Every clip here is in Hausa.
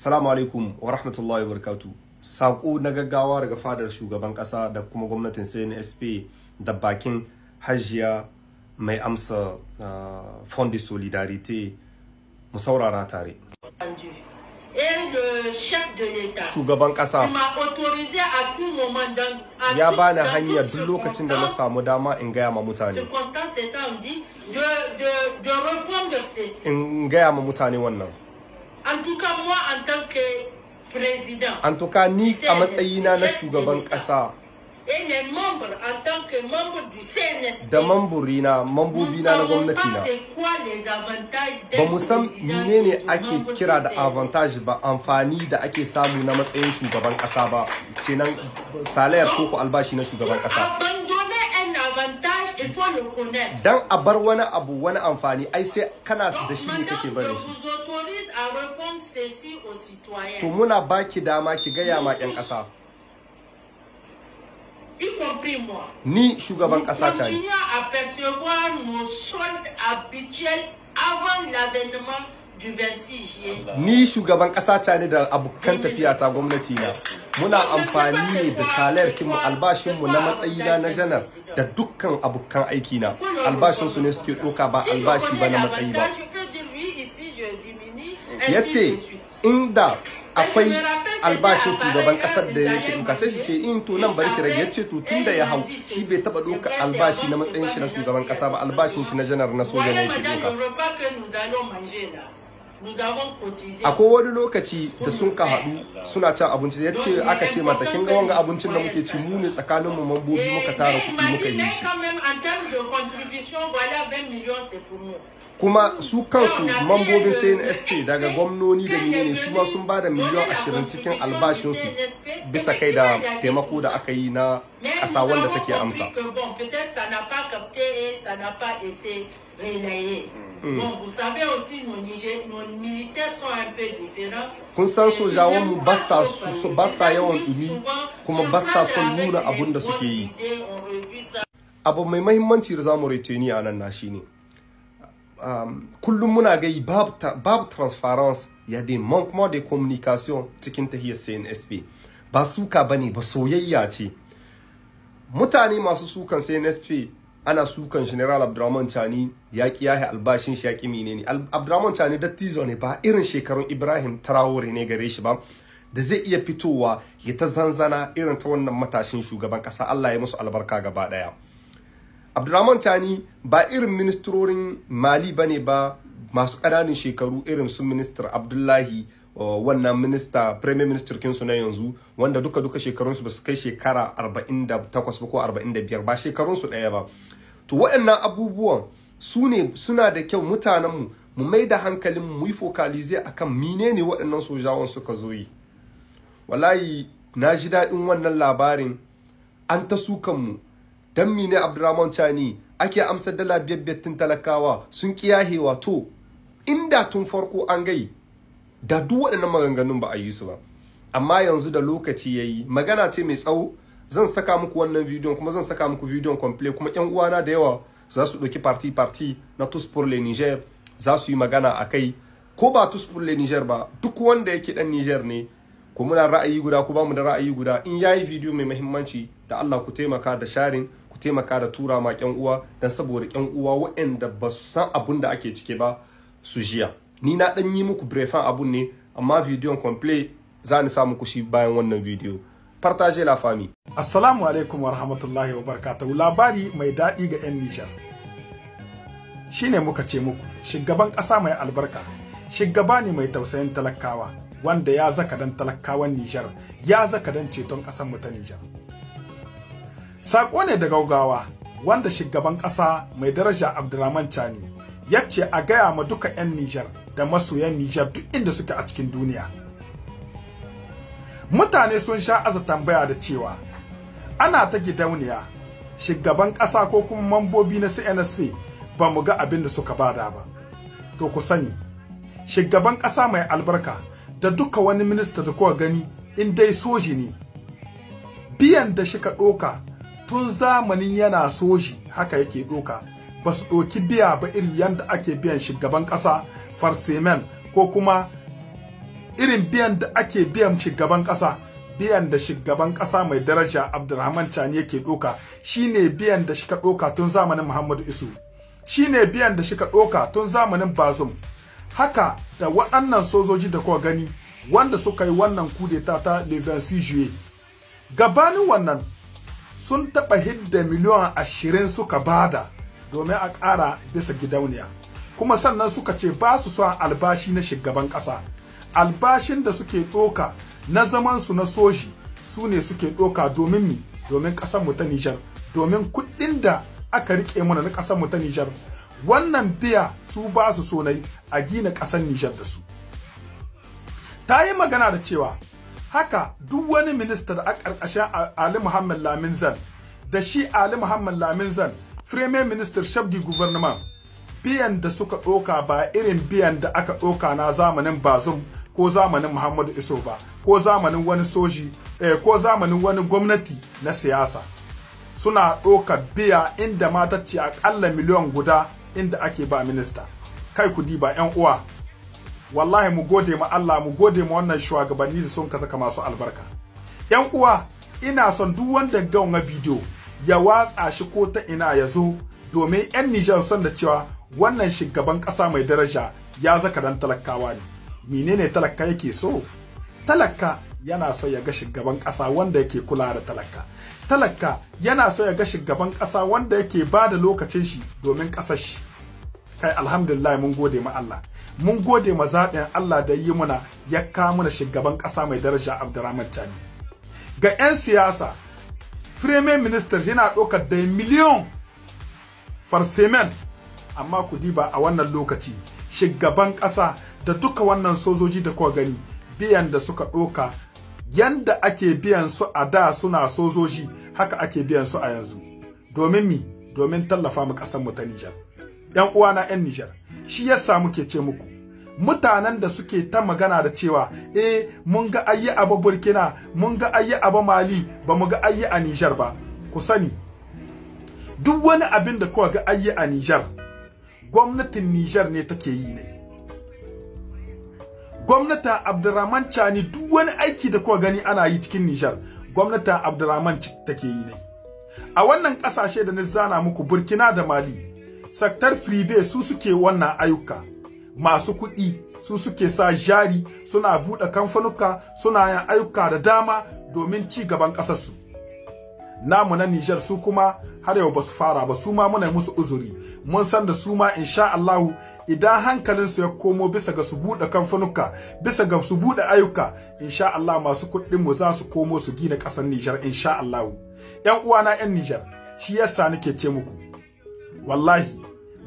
Assalamu alaikum wa rahmatullahi wa barakatuh. Sako na gaggawa daga fadar shugaban kasa da kuma gwamnatin CNSP da bakin Hajiya mai amsa Fond de Solidarité mu saurara tare. Shugaban kasa ya bani hanya duk lokacin da na samu dama in gaya ma mutane. In gaya ma mutane wannan. En tout cas, moi, en tant que président. En tout cas, ni a matsayina na shugaban kasa. Et les membres, en tant que membres du CNSP. Da mambobina na gwamnati na. Ba mu san menene ake kira da avantage ba, amfani da ake samu na matsayin shugaban kasa ba. Kenan salayar ko albashi na shugaban kasa. Dan a bar wani abu wani amfani ai sai kana da shi ne kake barin shi. To muna baki dama ki gaya ma 'yan ƙasa. Ni shugaban ƙasa ta yi. Ni shugaban ƙasa ta ne da abokan tafiya ta gwamnati na. Muna amfani ne da salayarkinmu albashinmu na matsayina na janar da dukkan abokan aiki na. Albashinsu ne suke ɗoka ba albashi ba na matsayi ba. Ya ce inda akwai albashin shugaban kasar da yake duka sai shi ce in to nan bari shi rage. Ya ce to tun da ya hau shi bai taba doka albashi na matsayin shi na shugaban kasa ba, albashin shi na janar na soja ne yake doka. Akwai wani lokaci da sun ka haɗu suna cin abinci. Ya ce aka ce mata kin ga wanga abincin da muke ci mu ne tsakanin mu mambobi muka tara kuɗi muka yi shi. Kuma su kansu mambobin CNSP daga gwamnoni da ne su ma sun bada miliyan 20 cikin albashinsu bisa kai da taimako da aka yi na ƙasa wanda take amsa. Kun san sojawanmu ba sa yawan ɗumi kuma ba sa son nuna abun da suke yi. Abu mai mahimmanci da zamu reteni a nan na shine kullum muna gai babu transparence, ya des manquements de communication cikin tahiyar CNSP. Ba suka bane ba soyayya ce. Mutane masu sukan CNSP ana sukan General Abdurrahman Chani ya kiyaye albashin shi ya ki menene. Abdurrahman Chani dattijo ne ba irin shekarun Ibrahim Traore ne gare shi ba da zai iya fitowa ya ta zanzana irin ta wannan matashin shugaban kasa. Allah ya musu albarka gaba daya. Abdurrahman Chani ba irin ministrorin Mali bane ba masu ƙananan shekaru irin su minister Abdullahi wannan minista premier minister kinsu na yanzu wanda duka shekarunsu ba su kai shekara 48 ko 45 ba shekarunsu ɗaya ba. To waɗannan abubuwan suna da kyau mutanenmu mu mai da hankalin mu yi focalize akan menene waɗannan sojawan suka zo yi. Wallahi na ji daɗin wannan labarin. An ta sukan mu dan mine Abdurrahman Chani ake amsar dala biyar talakawa sun kiyahewa. To inda tun farko an gai da duk waɗannan maganganun ba a yi su ba, amma yanzu da lokaci yayi magana ce mai tsawo. Zan saka muku wannan bidiyon kuma zan saka muku bidiyon complete kuma ƴan uwana da yawa za su ɗauki parti na Tous pour le Niger za su yi magana akai, ko ba Tous pour le Niger ba duk wanda yake dan Niger ne ko muna ra'ayi guda ko ba mu da ra'ayi guda, in yayi bidiyo mai muhimmanci da Allah ku taimaka da sharing, ku taimaka da tura ma ƴan uwa dan saboda ƴan uwa waɗanda ba su san abun da ake cike ba su jiya. Ni na dan yi muku briefan abun ne, amma bidiyon complete za ni sa muku shi bayan wannan bidiyo. Partage la famille. Assalamu alaikum wa rahmatullahi wa barakatuhu. Labari mai daɗi ga 'yan Nijar. Shine muka ce muku, shugaban ƙasa mai albarka, shugaba ne mai tausayin talakawa, wanda ya zaka dan talakawan Nijar, ya zaka dan ceton ƙasar mu ta Nijar. Sako ne da gaugawa, wanda shugaban ƙasa mai daraja Abdurrahman Chani ya ce a gaya ma duka 'yan Nijar da masoyan Nijar duk inda suke a cikin duniya. Mutane sun sha aza tambaya da cewa ana ta gidauniya shugaban ƙasa ko kuma mambobi na CNSP ba mu ga abin da suka bada ba. To ku sani, shugaban ƙasa mai albarka da duka wani minista da kuka gani in dai soji ne, biyan da shi ka ɗoka tun zamanin yana soji haka yake ɗoka. Ba su ɗoki biya ba irin yadda ake biyan shugaban ƙasa farsemen ko kuma irin biyan da ake biyan shugaban kasa, biyan da shugaban kasa mai daraja Abdurrahman Chani yake doka shine biyan da shika doka tun zamanin Muhammadu Isu, shine biyan da shika doka tun zamanin Bazum. Haka da waɗannan sojoji da kuka gani wanda suka yi wannan kudeta ta le 26 juillet, gabanin wannan sun taɓa hidda miliyan 20 suka bada domin a ƙara bisa gidauniya, kuma sannan suka ce ba su son albashi na shugaban ƙasa. Albashin da suke ɗoka na zaman su na soji su ne suke ɗoka domin mi, domin ƙasar mu ta Nijar, domin kuɗin da aka rike mana na ƙasar mu ta Nijar, wannan biya su ba su so nai a gina ƙasar Nijar da su. Ta yi magana da cewa haka duk wani minista da a ƙarƙashin Ali Muhammad Lamin Zan da shi Ali Muhammad Lamin Zan Premier Minister Shabdi Gouvernement, biyan da suka ɗoka ba irin biyan da aka ɗoka na zamanin Bazum ko zamanin Muhammadu Iso ba, ko zamanin wani soji ko zamanin wani gwamnati na siyasa. Suna ɗoka biya inda mata ce aƙalla miliyan guda inda ake ba minista. Kai ku diba 'yan uwa, wallahi mu gode ma Allah, mu gode ma wannan shugabanni da sun saka masu albarka. 'Yan uwa, ina son duk wanda ga wannan bidiyo ya watsa shi ko ta ina ya zo, domin 'yan Nijar son da cewa wannan shugaban ƙasa mai daraja ya zaka dan talakawa ne. Menene talaka yake so? Talaka yana so ya ga shugaban ƙasa wanda yake kula da talaka. Talaka yana so ya ga shugaban ƙasa wanda yake ba da lokacin shi domin ƙasar shi. Kai alhamdulillah mun gode ma Allah. Mun gode ma zaɓin Allah da yi muna ya kawo mana shugaban ƙasa mai daraja Abdurrahman Chani. Ga 'yan siyasa, Premier Minister yana ɗaukar da miliyon farsemen, amma ku diba a wannan lokaci shugaban ƙasa da duka wannan sojoji da kuka gani biyan da suka ɗoka, yanda ake biyan su a da suna sojoji haka ake biyan su a yanzu. Domin mi? Domin tallafa mu ƙasar mu ta Nijar. 'Yan uwana 'yan Nijar, shi yasa muke ce muku, mutanen da suke ta magana da cewa mun ga ayi a Burkina, mun ga ayi a Mali, ba mu ga ayi a Nijar ba. Ku sani duk wani abin da kuka ga ayi a Nijar, gwamnatin Nijar ne take yi ne. Gwamnatin Abdurrahman Chani duk wani aiki da kuka gani ana yi cikin Nijar, gwamnatin Abdurrahman take yi ne. A wannan kasashe da na zana muku, Burkina da Mali, Saktar Fribe su suke wannan ayyuka. Masu kuɗi su suke sa jari, suna buɗe kamfanuka, suna yin ayyuka da dama domin ci gaban ƙasarsu. Namu na Nijar su kuma har yau ba su fara ba, su ma muna musu uzuri. Mun san da su ma insha Allahu idan hankalinsu ya komo bisa ga su buɗe kamfanuka, bisa ga su buɗe ayyuka, insha Allah masu kuɗin mu za su komo su gina ƙasar Nijar insha Allahu. 'Yan uwana 'yan Nijar, shi yasa nake ce muku, wallahi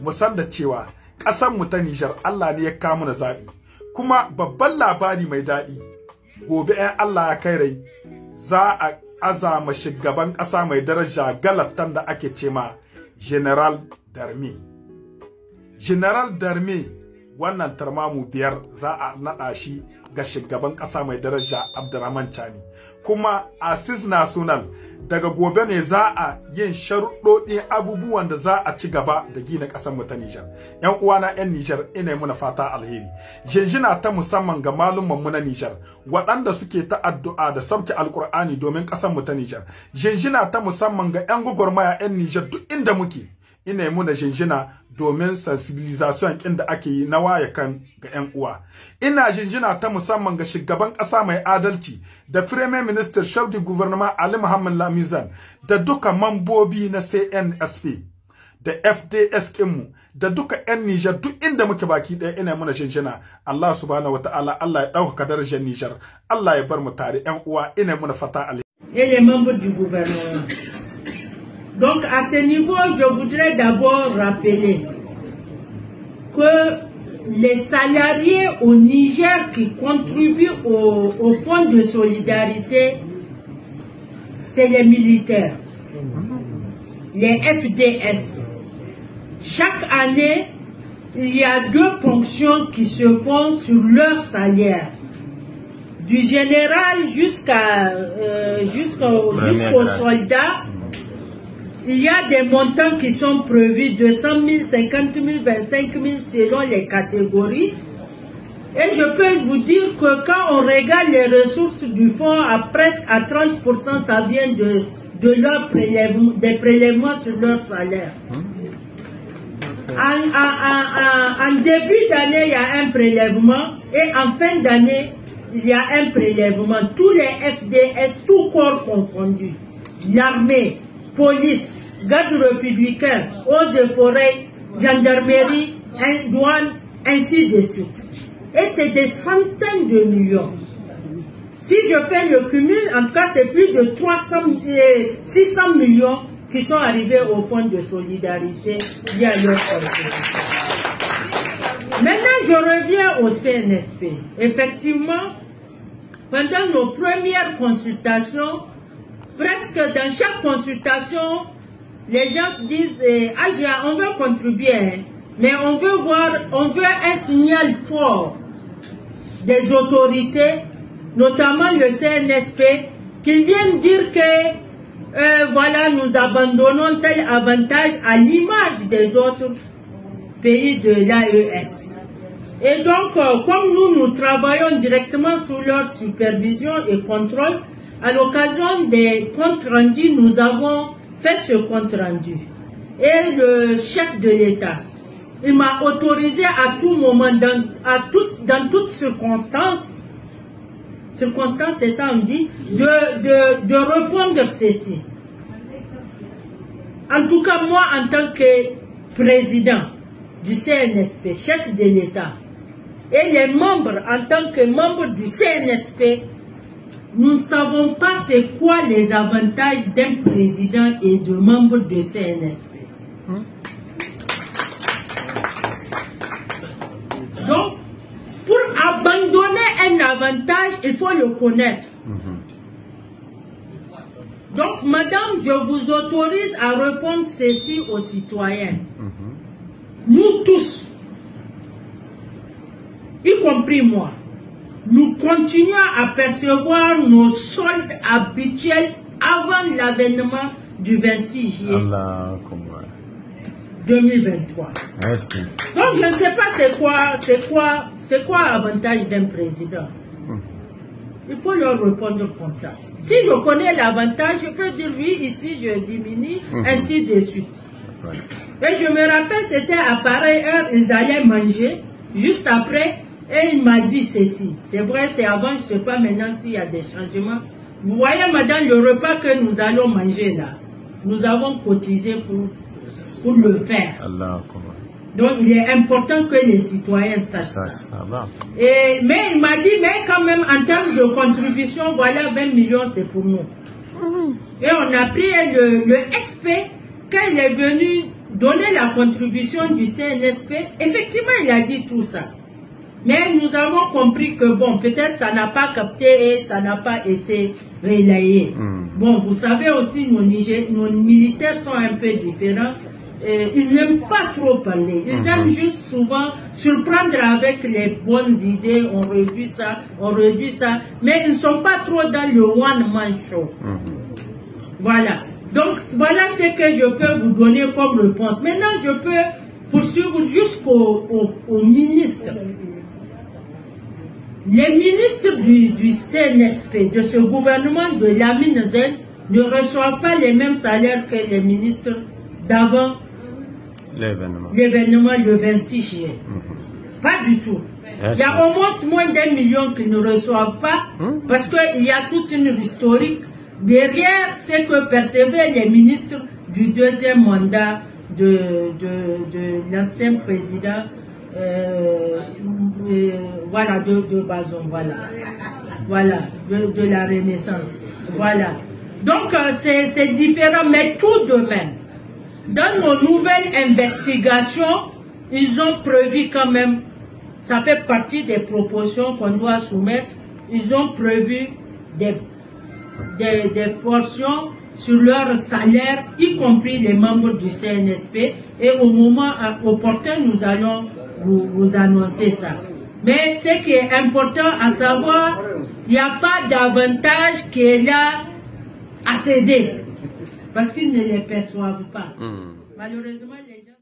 mu san da cewa ƙasar mu ta Nijar Allah ne ya kawo mana zaɓi. Kuma babban labari mai daɗi, gobe 'yan Allah ya kai rai za a azama shugaban ƙasa mai daraja galatan da ake ce ma General Darme. General Darme wannan tarmamu 5 za a naɗa shi ga shugaban ƙasa mai daraja Abdurrahman Chani. Kuma Assis National daga gobe ne za a yin sharuɗoɗin abubuwan da za a ci gaba da gina ƙasar mu ta Nijar. 'Yan uwana 'yan Nijar, ina muna fata alheri. Jinjina ta musamman ga malumman mu na Nijar waɗanda suke ta addu'a da sauke Alƙur'ani domin ƙasar mu ta Nijar. Jinjina ta musamman ga 'yan gwagwarmaya 'yan Nijar duk inda muke. Ina muna jinjina domin sensibilisation inda ake yi na waye kan ga 'yan uwa. Ina jinjina ta musamman ga shugaban ƙasa mai adalci da Premier Minister Shabdi Gouvernement Ali Muhammad Lamin Zan da duka mambobi na CNSP da FDS kinmu da duka 'yan Nijar duk inda muke baki ɗaya. Ina muna jinjina. Allah subhanahu wa ta'ala, Allah ya ɗaukaka darajar Nijar, Allah ya bar mu tare 'yan uwa. Ina muna fata alheri. Et les membres du gouvernement. Donc à ce niveau, je voudrais d'abord rappeler que les salariés au Niger qui contribuent au fonds de solidarité, c'est les militaires, les FDS. Chaque année, il y a 2 ponctions qui se font sur leur salaire. Du général jusqu'aux soldats. Il y a des montants qui sont prévus, 200 000, 50 000, 25 000 selon les catégories. Et je peux vous dire que quand on regarde les ressources du fonds, presque à 30%, ça vient de leur prélèvement, des prélèvements sur leur salaire. En début d'année, il y a un prélèvement et en fin d'année, il y a un prélèvement. Tous les FDS, tout corps confondus, l'armée, police, garde républicain, eaux et forêts, gendarmerie, douane, ainsi de suite. Et c'est des centaines de millions. Si je fais le cumul, en tout cas, c'est plus de 600 millions qui sont arrivés au fonds de solidarité via leur contribution. Maintenant, je reviens au CNSP. Effectivement, pendant nos premières consultations, presque dans chaque consultation, les gens se disent on veut contribuer, mais on veut un signal fort des autorités, notamment le CNSP, qu'ils viennent dire que voilà, nous abandonnons tel avantage à l'image des autres pays de l'AES. Et donc, comme nous travaillons directement sous leur supervision et contrôle, à l'occasion des comptes rendus, nous avons fait ce compte rendu. Et le chef de l'État, il m'a autorisé à tout moment, dans toutes circonstances, c'est ça on dit, de répondre ceci. En tout cas, moi, en tant que président du CNSP, chef de l'État, et les membres, en tant que membres du CNSP, nous ne savons pas c'est quoi les avantages d'un président et de membres du CNSP. Donc, pour abandonner un avantage, il faut le connaître. Donc, madame, je vous autorise à répondre ceci aux citoyens. Nous tous, y compris moi, nous continuons à percevoir nos soldes habituels avant l'avènement du 26 juillet 2023. Merci. Donc je ne sais pas c'est quoi l'avantage d'un président. Il faut leur répondre comme ça. Si je connais l'avantage, je peux dire oui, ici je diminue, ainsi de suite. Et je me rappelle, c'était à pareille heure, ils allaient manger, juste après, et il m'a dit ceci. C'est vrai, c'est avant, je ne sais pas maintenant s'il y a des changements. Vous voyez, madame, le repas que nous allons manger là, nous avons cotisé pour le faire. Donc, il est important que les citoyens sachent ça. Mais il m'a dit, mais quand même, en termes de contribution, voilà, 20 millions, c'est pour nous. Et on a pris le SP, quand il est venu donner la contribution du CNSP, effectivement, il a dit tout ça. Mais nous avons compris que, bon, peut-être ça n'a pas capté et ça n'a pas été relayé. Bon, vous savez aussi, nos militaires sont un peu différents. Ils n'aiment pas trop parler. Ils aiment juste souvent surprendre avec les bonnes idées. On réduit ça. Mais ils ne sont pas trop dans le one-man show. Voilà. Donc, voilà ce que je peux vous donner comme réponse. Maintenant, je peux poursuivre jusqu'au ministre. Les ministres du CNSP, de ce gouvernement de Lamine Zen, ne reçoivent pas les mêmes salaires que les ministres d'avant l'événement le 26 juillet. Pas du tout. Il y a au moins d'1 million qui ne reçoivent pas, parce qu'il y a toute une historique derrière ce que percevaient les ministres du deuxième mandat de l'ancien président. Voilà, de Bazoum, voilà, de la Renaissance, voilà. Donc, c'est différent, mais tout de même, dans nos nouvelles investigations, ils ont prévu quand même, ça fait partie des propositions qu'on doit soumettre, ils ont prévu des portions sur leur salaire, y compris les membres du CNSP, et au moment opportun, nous allons vous annoncer ça. Mais ce qui est important à savoir, il n'y a pas d'avantage qui est là à céder, parce qu'ils ne les perçoivent pas. Malheureusement, les gens...